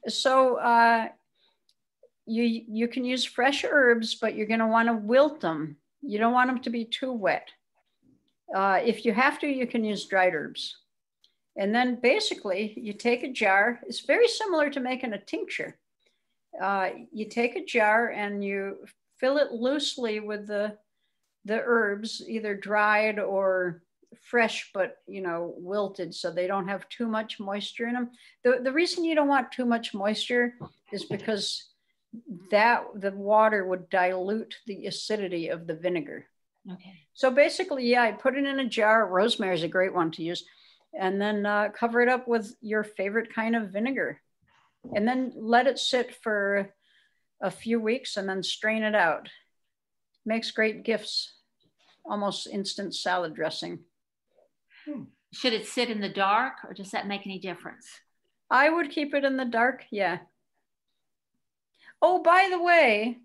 So you can use fresh herbs, but you're going to want to wilt them. You don't want them to be too wet. If you have to, you can use dried herbs. And then basically you take a jar. It's very similar to making a tincture. You take a jar and you fill it loosely with the herbs, either dried or fresh, but wilted, so they don't have too much moisture in them. The reason you don't want too much moisture is because the water would dilute the acidity of the vinegar. Okay. So basically, yeah, I put it in a jar. Rosemary is a great one to use. And then cover it up with your favorite kind of vinegar. And then let it sit for a few weeks and then strain it out. Makes great gifts, almost instant salad dressing. Should it sit in the dark, or does that make any difference? I would keep it in the dark, yeah. Oh, by the way,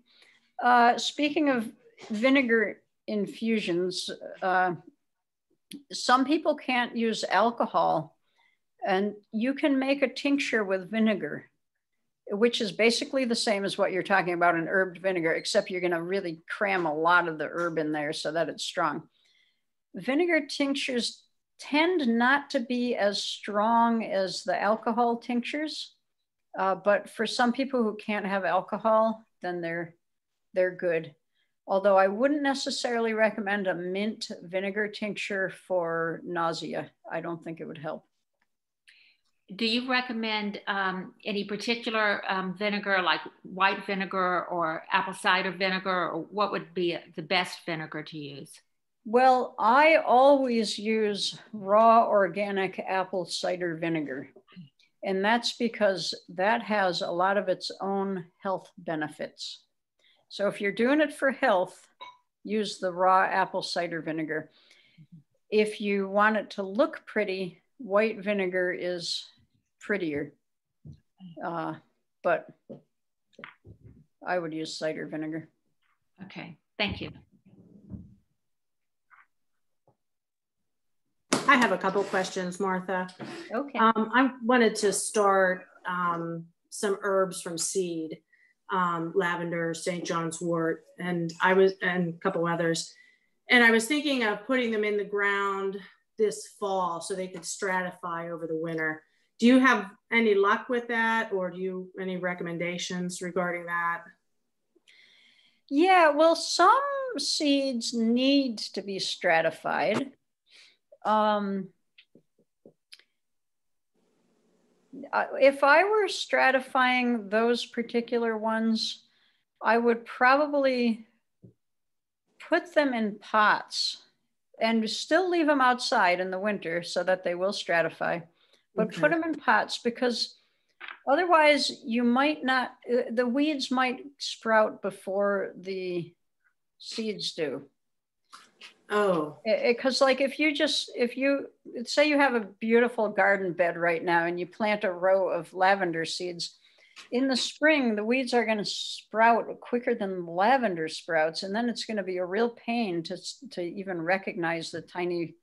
speaking of vinegar infusions, some people can't use alcohol, and you can make a tincture with vinegar, which is basically the same as what you're talking about in herbed vinegar, except you're going to really cram a lot of the herb in there so that it's strong. Vinegar tinctures tend not to be as strong as the alcohol tinctures, but for some people who can't have alcohol, then they're good. Although I wouldn't necessarily recommend a mint vinegar tincture for nausea. I don't think it would help. Do you recommend any particular vinegar, like white vinegar or apple cider vinegar, or what would be the best vinegar to use? Well, I always use raw organic apple cider vinegar. And that's because that has a lot of its own health benefits. So if you're doing it for health, use the raw apple cider vinegar. If you want it to look pretty, white vinegar is prettier, but I would use cider vinegar. Okay, thank you. I have a couple questions, Martha. Okay. I wanted to start some herbs from seed, lavender, St. John's wort, and a couple others. And I was thinking of putting them in the ground this fall so they could stratify over the winter. Do you have any luck with that, or any recommendations regarding that? Yeah, well, some seeds need to be stratified. If I were stratifying those particular ones, I would probably put them in pots and still leave them outside in the winter so that they will stratify, but Okay. put them in pots, because otherwise you might not, the weeds might sprout before the seeds do. Oh, Because like if you say you have a beautiful garden bed right now and you plant a row of lavender seeds, in the spring, the weeds are going to sprout quicker than lavender sprouts. And then it's going to be a real pain to even recognize the tiny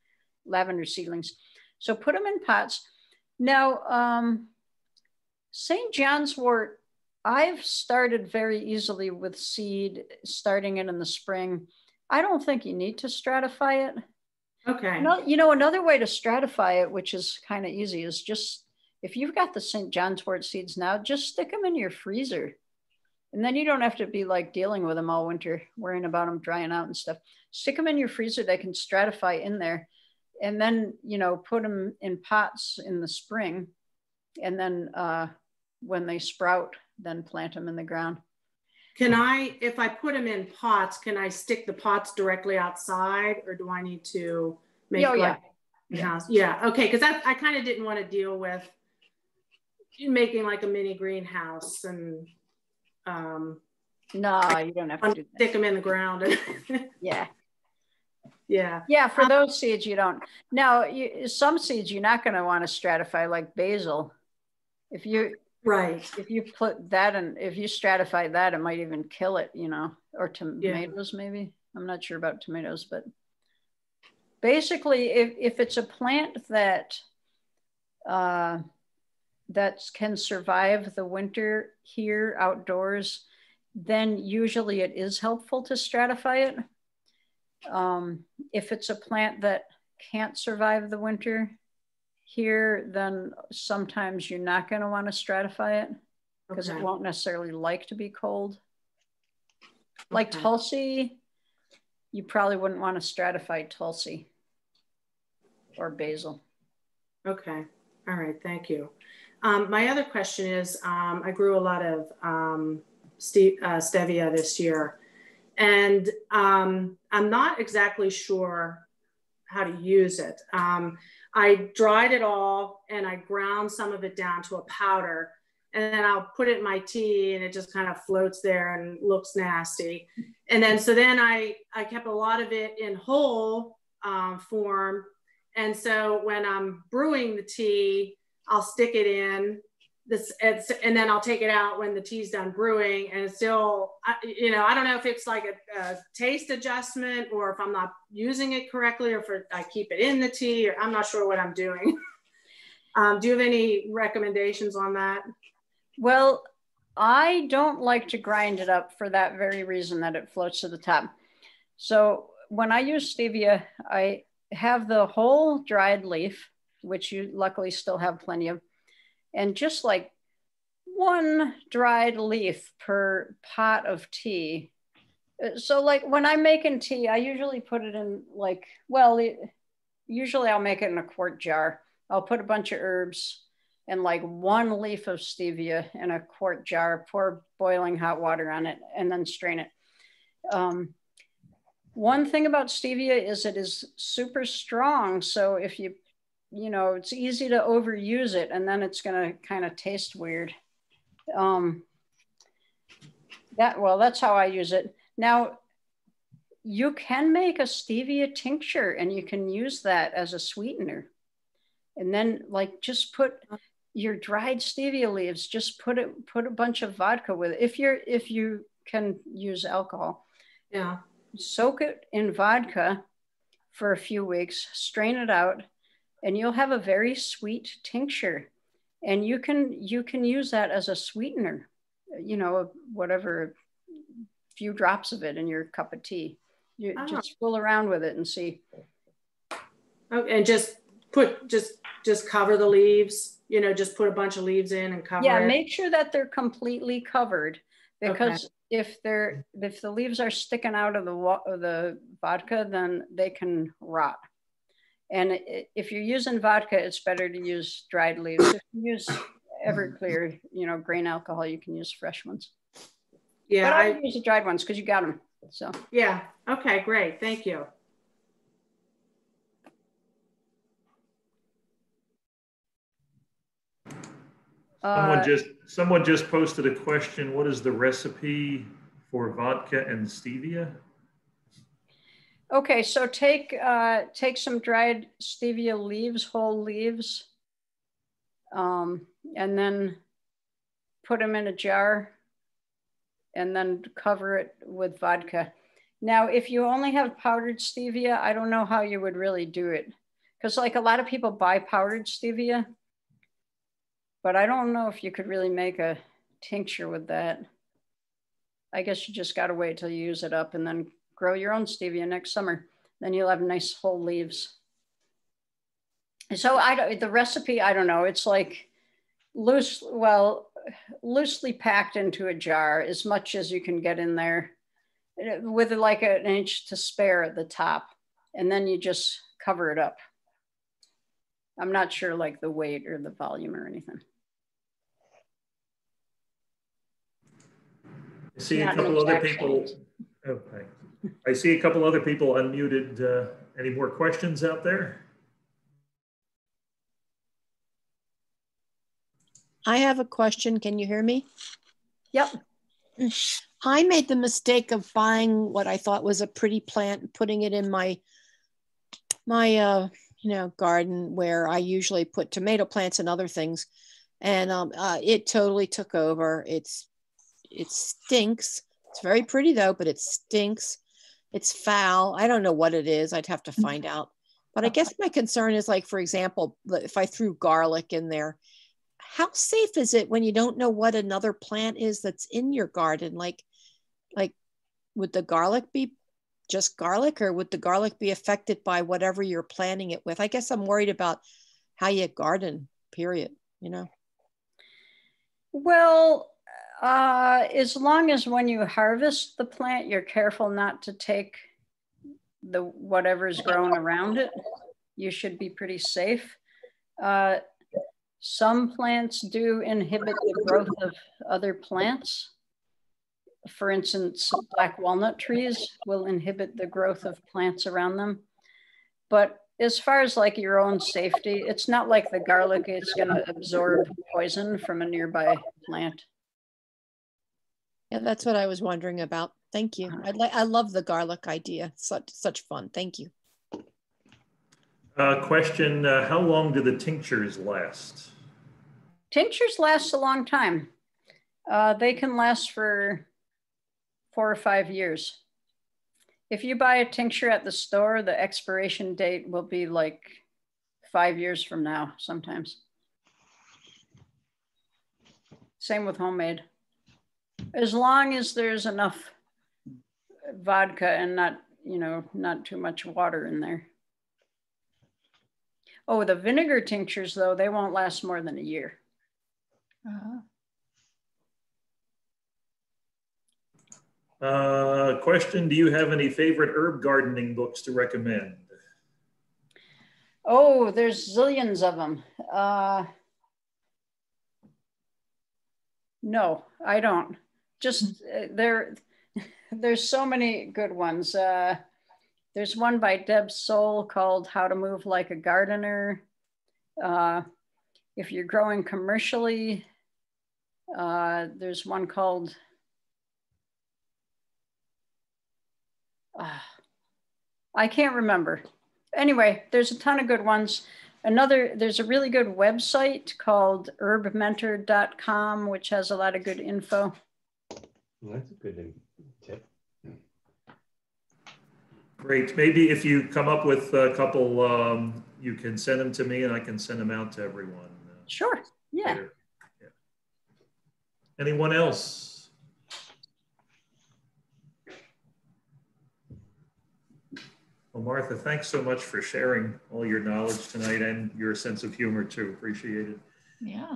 lavender seedlings. So put them in pots. Now, St. John's wort, I've started very easily with seed, starting it in the spring. I don't think you need to stratify it. okay. Another way to stratify it, which is kind of easy, is just, if you've got the St. John's wort seeds now, just stick them in your freezer. And then you don't have to be like dealing with them all winter, worrying about them drying out and stuff. Stick them in your freezer, they can stratify in there. And then, put them in pots in the spring. And then when they sprout, then plant them in the ground. Can I, if I put them in pots, can I stick the pots directly outside, or do I need to make house? Yeah. Okay. Because I kind of didn't want to deal with making like a mini greenhouse and no, you don't have to do that. Stick them in the ground. Yeah. Yeah. For those seeds, you don't. Now, some seeds you're not going to want to stratify, like basil. If you put that in, if you stratify that, it might even kill it, or tomatoes maybe. I'm not sure about tomatoes, but basically if it's a plant that can survive the winter here outdoors, then usually it is helpful to stratify it. If it's a plant that can't survive the winter here, then sometimes you're not going to want to stratify it, because it won't necessarily like to be cold. Like Tulsi, you probably wouldn't want to stratify Tulsi or basil. Okay. All right. Thank you. My other question is, I grew a lot of stevia this year, and I'm not exactly sure how to use it. I dried it all and I ground some of it down to a powder, and then I'll put it in my tea and it just kind of floats there and looks nasty. And then, I kept a lot of it in whole form. And so when I'm brewing the tea, I'll stick it in this, and then I'll take it out when the tea's done brewing, and it's still, I don't know if it's like a taste adjustment, or if I'm not using it correctly, or if I keep it in the tea, or I'm not sure what I'm doing. Do you have any recommendations on that? Well, I don't like to grind it up for that very reason, that it floats to the top. So when I use stevia, I have the whole dried leaf, which you luckily still have plenty of, and just like one dried leaf per pot of tea. So like when I'm making tea, I usually put it in usually I'll make it in a quart jar. I'll put a bunch of herbs and like one leaf of stevia in a quart jar, pour boiling hot water on it, and then strain it. One thing about stevia is it is super strong. So if it's easy to overuse it, and then it's going to kind of taste weird. That's how I use it. Now, you can make a stevia tincture, and you can use that as a sweetener. And then just put your dried stevia leaves, just put a bunch of vodka with it. If you can use alcohol. Yeah. Soak it in vodka for a few weeks, strain it out, and you'll have a very sweet tincture. And you can use that as a sweetener, whatever, few drops of it in your cup of tea. You just fool around with it and see. Okay, and just cover the leaves, just put a bunch of leaves in and cover it. Yeah, make sure that they're completely covered, because if the leaves are sticking out of the vodka, then they can rot. And if you're using vodka, it's better to use dried leaves. If you use Everclear, grain alcohol, you can use fresh ones. Yeah, but I use the dried ones because you got them. So yeah, okay, great, thank you. Someone just posted a question. What is the recipe for vodka and stevia? Okay, so take some dried stevia leaves, whole leaves, and then put them in a jar and then cover it with vodka. Now, if you only have powdered stevia, I don't know how you would really do it. Because like a lot of people buy powdered stevia, but I don't know if you could really make a tincture with that. I guess you just got to wait till you use it up and then grow your own stevia next summer. Then you'll have nice whole leaves. So the recipe, I don't know. It's like loosely packed into a jar, as much as you can get in there, with like an inch to spare at the top. And then you just cover it up. I'm not sure like the weight or the volume or anything. I see a couple other people. Okay. I see a couple other people unmuted. Any more questions out there? I have a question. Can you hear me? Yep. I made the mistake of buying what I thought was a pretty plant and putting it in my garden where I usually put tomato plants and other things. And it totally took over. It stinks. It's very pretty though, but it stinks. It's foul. I don't know what it is. I'd have to find out. But I guess my concern is, like, for example, if I threw garlic in there, how safe is it when you don't know what another plant is that's in your garden? Like would the garlic be just garlic, or would the garlic be affected by whatever you're planting it with? I guess I'm worried about how you garden, period, Well, as long as when you harvest the plant, you're careful not to take whatever's growing around it, you should be pretty safe. Some plants do inhibit the growth of other plants. For instance, black walnut trees will inhibit the growth of plants around them. But as far as like your own safety, it's not like the garlic is going to absorb poison from a nearby plant. Yeah, that's what I was wondering about. Thank you. I love the garlic idea. Such fun. Thank you. Question, how long do the tinctures last? Tinctures last a long time. They can last for 4 or 5 years. If you buy a tincture at the store, the expiration date will be like 5 years from now sometimes. Same with homemade. As long as there's enough vodka and not too much water in there. Oh, the vinegar tinctures though, they won't last more than a year. Question, do you have any favorite herb gardening books to recommend? Oh, there's zillions of them. No, I don't. Just there's so many good ones. There's one by Deb Soul called How to Move Like a Gardener. If you're growing commercially, there's one called I can't remember. Anyway, there's a ton of good ones. There's a really good website called herbmentor.com, which has a lot of good info. Well, that's a good tip. Great. Maybe if you come up with a couple, you can send them to me and I can send them out to everyone. Sure. Yeah. Yeah. Anyone else? Well, Martha, thanks so much for sharing all your knowledge tonight and your sense of humor too. Appreciate it. Yeah.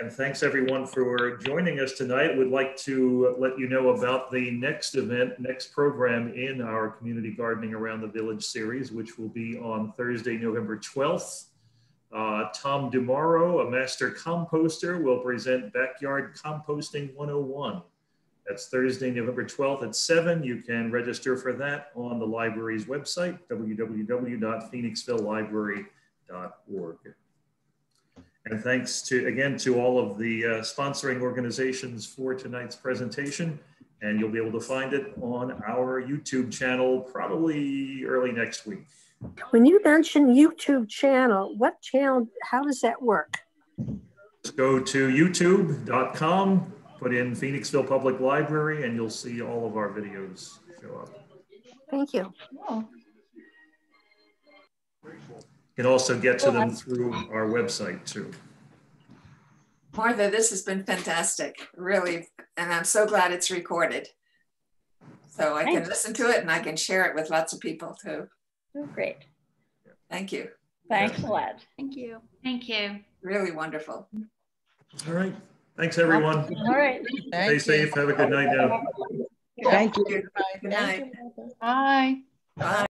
And thanks everyone for joining us tonight. We'd like to let you know about the next program in our Community Gardening Around the Village series, which will be on Thursday, November 12th Tom DeMauro, a master composter, will present Backyard Composting 101. That's Thursday, November 12th at 7. You can register for that on the library's website, www.phoenixvillelibrary.org. And thanks again to all of the sponsoring organizations for tonight's presentation. And you'll be able to find it on our YouTube channel probably early next week. When you mention YouTube channel, what channel, how does that work? Just go to youtube.com, put in Phoenixville Public Library, and you'll see all of our videos show up. Thank you. You can also get to them through our website too. Martha, this has been fantastic, really. And I'm so glad it's recorded. So I can listen to it and I can share it with lots of people too. Oh, great. Thank you. Thanks a lot. Thank you. Thank you. Really wonderful. All right. Thanks, everyone. All right. Stay safe. Have a good night now. Thank you. Good night. Bye. Bye.